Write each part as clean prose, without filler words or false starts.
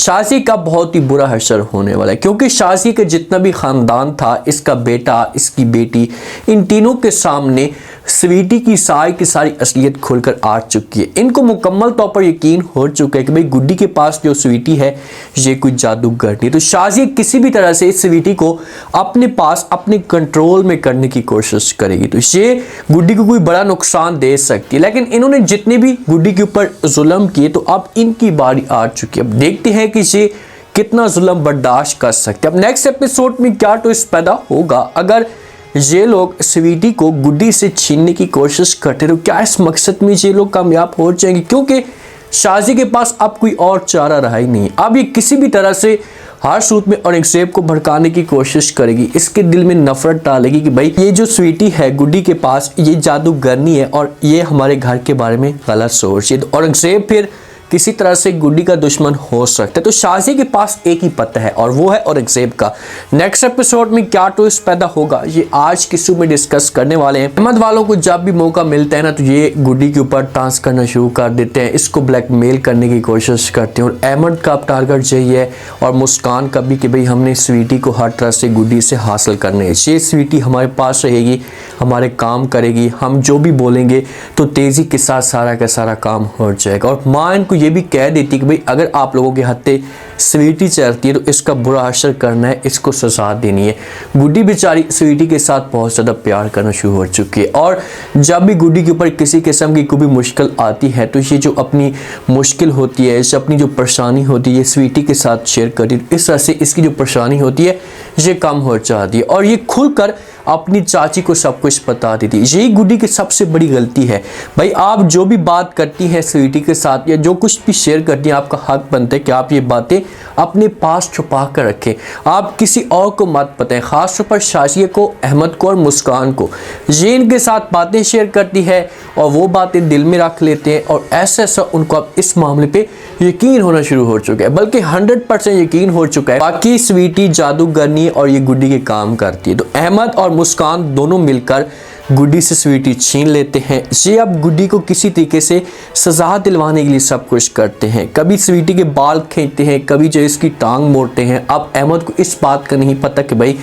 शाजी का बहुत ही बुरा हशर होने वाला है, क्योंकि शाजी का जितना भी ख़ानदान था, इसका बेटा, इसकी बेटी, इन तीनों के सामने स्वीटी की सारी असलियत खुलकर आ चुकी है। इनको मुकम्मल तौर पर यकीन हो चुका है कि भाई गुड्डी के पास जो स्वीटी है ये कोई जादूगर नहीं। तो शाजी किसी भी तरह से इस स्वीटी को अपने पास, अपने कंट्रोल में करने की कोशिश करेगी। तो ये गुड्डी को कोई बड़ा नुकसान दे सकती है, लेकिन इन्होंने जितने भी गुड्डी के ऊपर जुल्म किए, तो अब इनकी बारी आ चुकी है। अब देखते हैं कि ये कितना जुल्म बर्दाश्त कर सकते हैं। अब नेक्स्ट एपिसोड में क्या ट्विस्ट पैदा होगा अगर ये लोग स्वीटी को गुड्डी से छीनने की कोशिश करते, तो क्या इस मकसद में ये लोग कामयाब हो जाएंगे? क्योंकि शाजी के पास अब कोई और चारा रहा ही नहीं। अब ये किसी भी तरह से हर सूरत में औरंगजेब को भड़काने की कोशिश करेगी, इसके दिल में नफरत डालेगी कि भाई ये जो स्वीटी है गुड्डी के पास, ये जादूगरनी है और ये हमारे घर के बारे में गलत सोच है। तो औरंगजेब फिर किसी तरह से गुड्डी का दुश्मन हो सकता है। तो शाजी के पास एक ही पता है और वो है औरंगजेब का। नेक्स्ट एपिसोड में क्या ट्विस्ट पैदा होगा ये आज की सुबह डिस्कस करने वाले हैं। अहमद वालों को जब भी मौका मिलता है ना, तो ये गुड्डी के ऊपर डांस करना शुरू कर देते हैं, इसको ब्लैकमेल करने की कोशिश करते हैं। और अहमद का टारगेट यही है और मुस्कान का भी कि भाई हमने स्वीटी को हर तरह से गुड्डी से हासिल करने है। ये स्वीटी हमारे पास रहेगी, हमारे काम करेगी, हम जो भी बोलेंगे तो तेज़ी के साथ सारा का सारा काम हो जाएगा। और माँ इनको ये भी कह देती कि भाई अगर आप लोगों के हत्थे स्वीटी चलती है तो इसका बुरा असर करना है, इसको सजा देनी है। गुड्डी बेचारी स्वीटी के साथ बहुत ज़्यादा प्यार करना शुरू हो चुकी है और जब भी गुड्डी के ऊपर किसी किस्म की कोई भी मुश्किल आती है तो ये जो अपनी मुश्किल होती है, इसे अपनी जो परेशानी होती है स्वीटी के साथ शेयर करती है। इस तरह से इसकी जो परेशानी होती है ये कम हो जाती है और ये खुलकर अपनी चाची को सब कुछ बता देती है। यही गुड्डी की सबसे बड़ी गलती है। भाई आप जो भी बात करती हैं स्वीटी के साथ या जो कुछ भी शेयर करती हैं, आपका हक बनता है कि आप ये बातें अपने पास छुपा कर रखें, आप किसी और को मत बताएं, खासतौर पर शाजिया को, अहमद को और मुस्कान को। ये इनके साथ बातें शेयर करती है और वो बातें दिल में रख लेते हैं और ऐसा उनको अब इस मामले पे यकीन होना शुरू हो चुका है, बल्कि 100% यकीन हो चुका है बाकी स्वीटी जादूगरनी और ये गुड्डी के काम करती है। तो अहमद और मुस्कान दोनों मिलकर गुड्डी से स्वीटी छीन लेते हैं। ये अब गुड्डी को किसी तरीके से सजा दिलवाने के लिए सब कुछ करते हैं। कभी स्वीटी के बाल खींचते हैं, कभी जो इसकी टांग मोड़ते हैं। अब अहमद को इस बात का नहीं पता कि भाई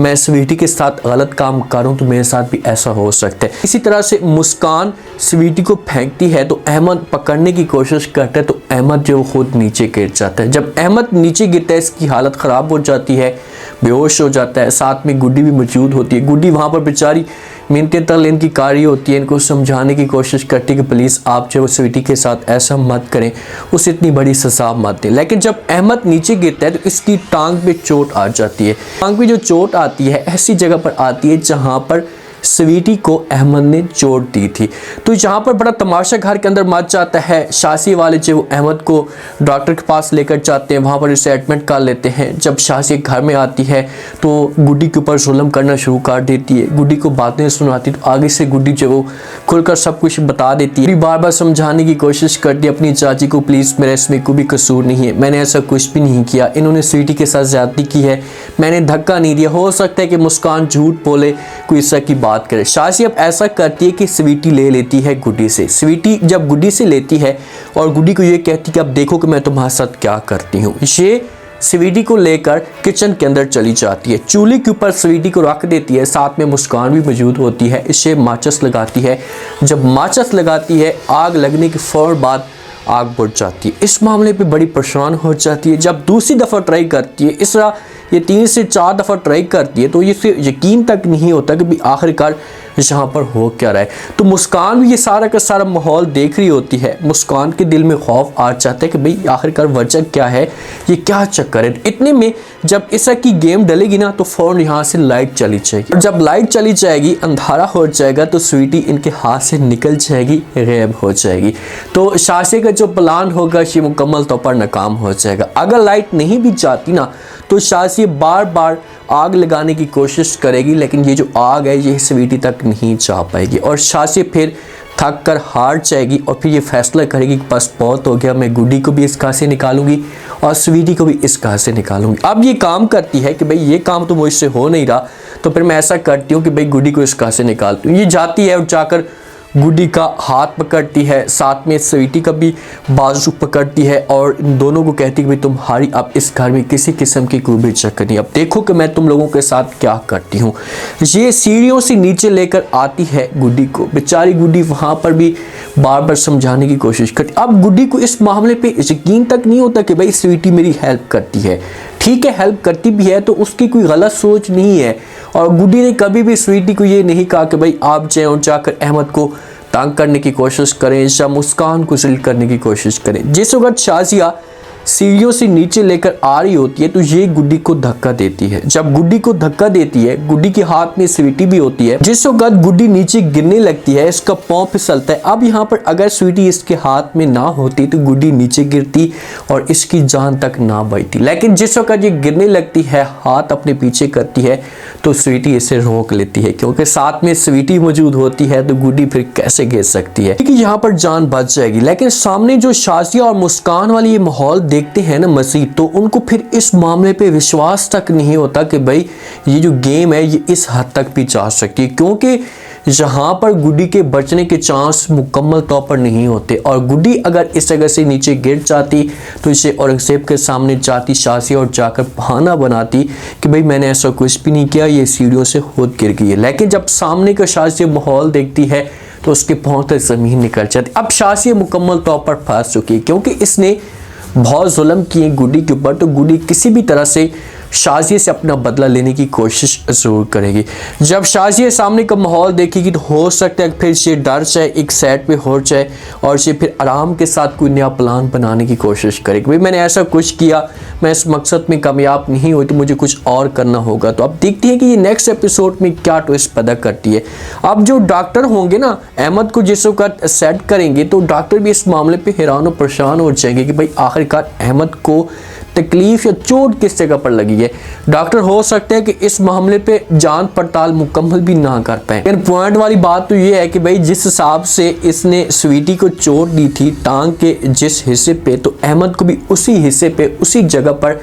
मैं स्वीटी के साथ गलत काम करूं तो मेरे साथ भी ऐसा हो सकता है। इसी तरह से मुस्कान स्वीटी को फेंकती है तो अहमद पकड़ने की कोशिश करता है, तो अहमद जो खुद नीचे गिर जाता है। जब अहमद नीचे गिरता है इसकी हालत ख़राब हो जाती है, बेहोश हो जाता है। साथ में गुड्डी भी मौजूद होती है। गुड्डी वहाँ पर बेचारी मिनते तक इनकी कारी होती है, इनको समझाने की कोशिश करती है कि प्लीज़ आप जो स्वीटी के साथ ऐसा मत करें, उसे इतनी बड़ी सजा मत दें। लेकिन जब अहमद नीचे गिरता है तो इसकी टांग पे चोट आ जाती है। टांग पे जो चोट आती है ऐसी जगह पर आती है जहाँ पर स्वीटी को अहमद ने चोट दी थी। तो यहाँ पर बड़ा तमाशा घर के अंदर मच जाता है। शासी वाले जो अहमद को डॉक्टर के पास लेकर जाते हैं, वहाँ पर इसे एडमिट कर लेते हैं। जब शासी घर में आती है तो गुड्डी के ऊपर जुल्म करना शुरू कर देती है, गुड्डी को बातें सुनाती है। तो आगे से गुड्डी जो वो खुलकर सब कुछ बता देती है, बार बार समझाने की कोशिश करती है अपनी चाची को, प्लीज़ मेरा इसमें कोई भी कसूर नहीं है, मैंने ऐसा कुछ भी नहीं किया, इन्होंने स्वीटी के साथ ज्यादती की है, मैंने धक्का नहीं दिया। हो सकता है कि मुस्कान झूठ बोले, कोई इस की बात करे। शाजी अब ऐसा करती है कि स्वीटी ले लेती है गुड्डी से। स्वीटी जब गुड्डी से लेती है और गुड्डी को ये कहती है कि अब देखो कि मैं तुम्हारे साथ क्या करती हूँ, ये स्वीटी को लेकर किचन के अंदर चली जाती है। चूल्हे के ऊपर स्वीटी को रख देती है, साथ में मुस्कान भी मौजूद होती है। इसे माचिस लगाती है। जब माचिस लगाती है, आग लगने के फौरन बाद आग बुझ जाती है। इस मामले पे बड़ी परेशान हो जाती है। जब दूसरी दफ़ा ट्राई करती है, इस तरह ये 3 से 4 दफ़ा ट्राई करती है, तो ये यकीन तक नहीं होता कि आखिरकार यहाँ पर हो क्या रहा है। तो मुस्कान भी ये सारा का सारा माहौल देख रही होती है। मुस्कान के दिल में खौफ आ जाता है कि भाई आखिरकार वजह क्या है, ये क्या चक्कर है। इतने में जब इसा की गेम डलेगी ना तो फ़ौरन यहाँ से लाइट चली जाएगी। जब लाइट चली जाएगी, अंधारा हो जाएगा, तो स्वीटी इनके हाथ से निकल जाएगी, गायब हो जाएगी। तो शासी का जो प्लान होगा ये मुकम्मल तौर पर नाकाम हो जाएगा। अगर लाइट नहीं भी जाती ना तो शासी बार बार आग लगाने की कोशिश करेगी, लेकिन ये जो आग है ये स्वीटी तक नहीं जा पाएगी और शासी फिर थक कर हार जाएगी और फिर ये फैसला करेगी कि बस बहुत हो गया, मैं गुड्डी को भी इस घर से निकालूंगी और स्वीटी को भी इस घर से निकालूंगी। अब ये काम करती है कि भाई ये काम तो मुझसे हो नहीं रहा, तो फिर मैं ऐसा करती हूँ कि भाई गुड्डी को इस घर से निकालती हूँ। ये जाती है और जाकर गुड्डी का हाथ पकड़ती है, साथ में स्वीटी का भी बाजू पकड़ती है और इन दोनों को कहती है कि भाई तुम्हारी अब इस घर में किसी किस्म की कोई भी चक्कर नहीं, अब देखो कि मैं तुम लोगों के साथ क्या करती हूँ। ये सीढ़ियों से नीचे लेकर आती है गुड्डी को। बेचारी गुड्डी वहाँ पर भी बार बार समझाने की कोशिश करती। अब गुड्डी को इस मामले पे यकीन तक नहीं होता कि भाई स्वीटी मेरी हेल्प करती है। ठीक है, हेल्प करती भी है तो उसकी कोई गलत सोच नहीं है, और गुड्डी ने कभी भी स्वीटी को ये नहीं कहा कि भाई आप जाएं और जाकर अहमद को तंग करने की कोशिश करें या मुस्कान को जिल करने की कोशिश करें। जिस वक्त शाजिया सीढ़ियों से नीचे लेकर आ रही होती है तो ये गुड्डी को धक्का देती है। जब गुड्डी को धक्का देती है, गुड्डी के हाथ में स्वीटी भी होती है। जिस वक्त गुड्डी नीचे गिरने लगती है, इसका पांव फिसलता है। अब यहाँ पर अगर स्वीटी इसके हाथ में ना होती तो गुड्डी नीचे गिरती और इसकी जान तक ना बचती। लेकिन जिस वक्त ये गिरने लगती है, हाथ अपने पीछे करती है, तो स्वीटी इसे रोक लेती है, क्योंकि साथ में स्वीटी मौजूद होती है तो गुड्डी फिर कैसे गिर सकती है, क्योंकि यहाँ पर जान बच जाएगी। लेकिन सामने जो शाजिया और मुस्कान वाली ये माहौल देखते हैं ना मजीद, तो उनको फिर इस मामले पे विश्वास तक नहीं होता कि भाई ये जो गेम है ये इस हद तक भी जा सकती है, क्योंकि यहाँ पर गुड्डी के बचने के चांस मुकम्मल तौर पर नहीं होते। और गुड्डी अगर इस जगह से नीचे गिर जाती तो इसे औरंगजेब के सामने जाती शाजिया और जाकर बहाना बनाती कि भाई मैंने ऐसा कुछ भी नहीं किया, ये सीढ़ियों से खुद गिर गई है। लेकिन जब सामने का शाजिया माहौल देखती है तो उसके पांव तक ज़मीन निकल जाती। अब शाजिया मुकम्मल तौर पर फंस चुकी है, क्योंकि इसने बहुत जुल्म किए गुड्डी के ऊपर, तो गुड्डी किसी भी तरह से शाजिया से अपना बदला लेने की कोशिश ज़रूर करेगी। जब शाजिया सामने का माहौल देखेगी तो हो सकता है फिर ये डर जाए, एक साइड पे हो जाए और ये फिर आराम के साथ कोई नया प्लान बनाने की कोशिश करेगी। भाई मैंने ऐसा कुछ किया, मैं इस मकसद में कामयाब नहीं हुई तो मुझे कुछ और करना होगा। तो अब देखते हैं कि ये नेक्स्ट एपिसोड में क्या ट्विस्ट पैदा करती है। अब जो डॉक्टर होंगे ना, अहमद को जिस वक्त सेट करेंगे तो डॉक्टर भी इस मामले पर हैरान और परेशान हो जाएंगे कि भाई आखिरकार अहमद को तकलीफ या चोट किस जगह पर लगी है। डॉक्टर हो सकता है कि इस मामले पे जांच पड़ताल मुकम्मल भी ना कर पाए। लेकिन पॉइंट वाली बात तो ये है कि भाई जिस हिसाब से इसने स्वीटी को चोट दी थी टांग के जिस हिस्से पे, तो अहमद को भी उसी हिस्से पे उसी जगह पर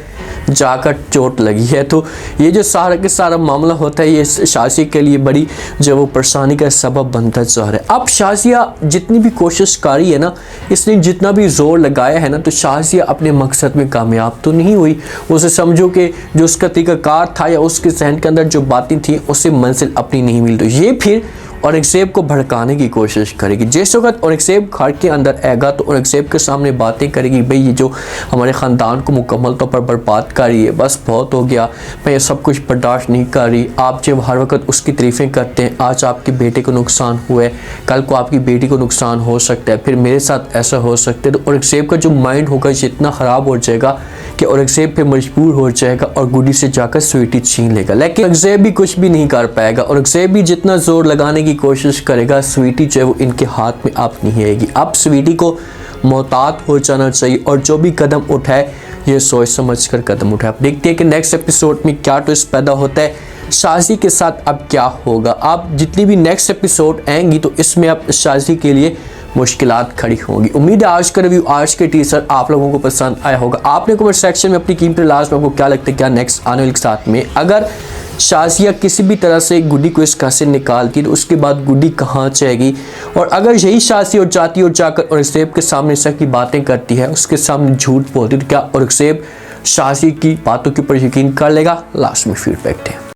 जाकर चोट लगी है। तो ये जो सारा के सारा मामला होता है ये शाजिया के लिए बड़ी जो वो परेशानी का सबब बनता जा रहा है। अब शाजिया जितनी भी कोशिश करी है ना, इसने जितना भी जोर लगाया है ना, तो शाजिया अपने मकसद में कामयाब तो नहीं हुई। उसे समझो कि जो उसका तरीक़ाकार था या उसके जहन के अंदर जो बातें थी उसे मंजिल अपनी नहीं मिली, तो ये फिर औरंगजेब को भड़काने की कोशिश करेगी। जिस वक्त औरंगजेब घर के अंदर आएगा तो औरंगजेब के सामने बातें करेगी, भाई ये जो हमारे ख़ानदान को मुकम्मल तौर पर बर्बाद कर रही है, बस बहुत हो गया, मैं ये सब कुछ बर्दाश्त नहीं कर रही। आप जब हर वक्त उसकी तारीफ़ें करते हैं, आज आपके बेटे को नुकसान हुआ है, कल को आपकी बेटी को नुकसान हो सकता है, फिर मेरे साथ ऐसा हो सकता है। तो औरंगजेब का जो माइंड होगा इतना ख़राब हो जाएगा कि औरंगजेब पे मजबूर हो जाएगा और गुड्डी से जाकर स्वीटी छीन लेगा। लेकिन औरंगजेब भी कुछ भी नहीं कर पाएगा। औरंगजेब भी जितना जोर लगाने की कोशिश करेगा, स्वीटी जो है वो इनके हाथ में आप नहीं आएगी। अब स्वीटी को मोहतात हो जाना चाहिए और जो भी कदम उठाए ये सोच समझ कर कदम उठाए। आप देखते हैं कि नेक्स्ट एपिसोड में क्या ट्विस्ट पैदा होता है, शाजी के साथ अब क्या होगा। आप जितनी भी नेक्स्ट एपिसोड आएंगी तो इसमें अब शाजी के लिए मुश्किलात खड़ी होंगी। उम्मीद है आज का रिव्यू, आज के टीजर आप लोगों को पसंद आया होगा। आपने कमेंट सेक्शन में अपनी कीमती लास्ट में आपको क्या लगता है क्या नेक्स्ट आने वाले साथ में अगर शाजिया किसी भी तरह से गुड्डी को इस घर से निकालती तो उसके बाद गुड्डी कहाँ जाएगी, और अगर यही शाजिया और जाती और जाकर औरंगजेब के सामने इस की बातें करती है, उसके सामने झूठ बोलती, तो क्या औरंगजेब शाजिया की बातों के ऊपर यकीन कर लेगा? लास्ट में फीडबैक दें।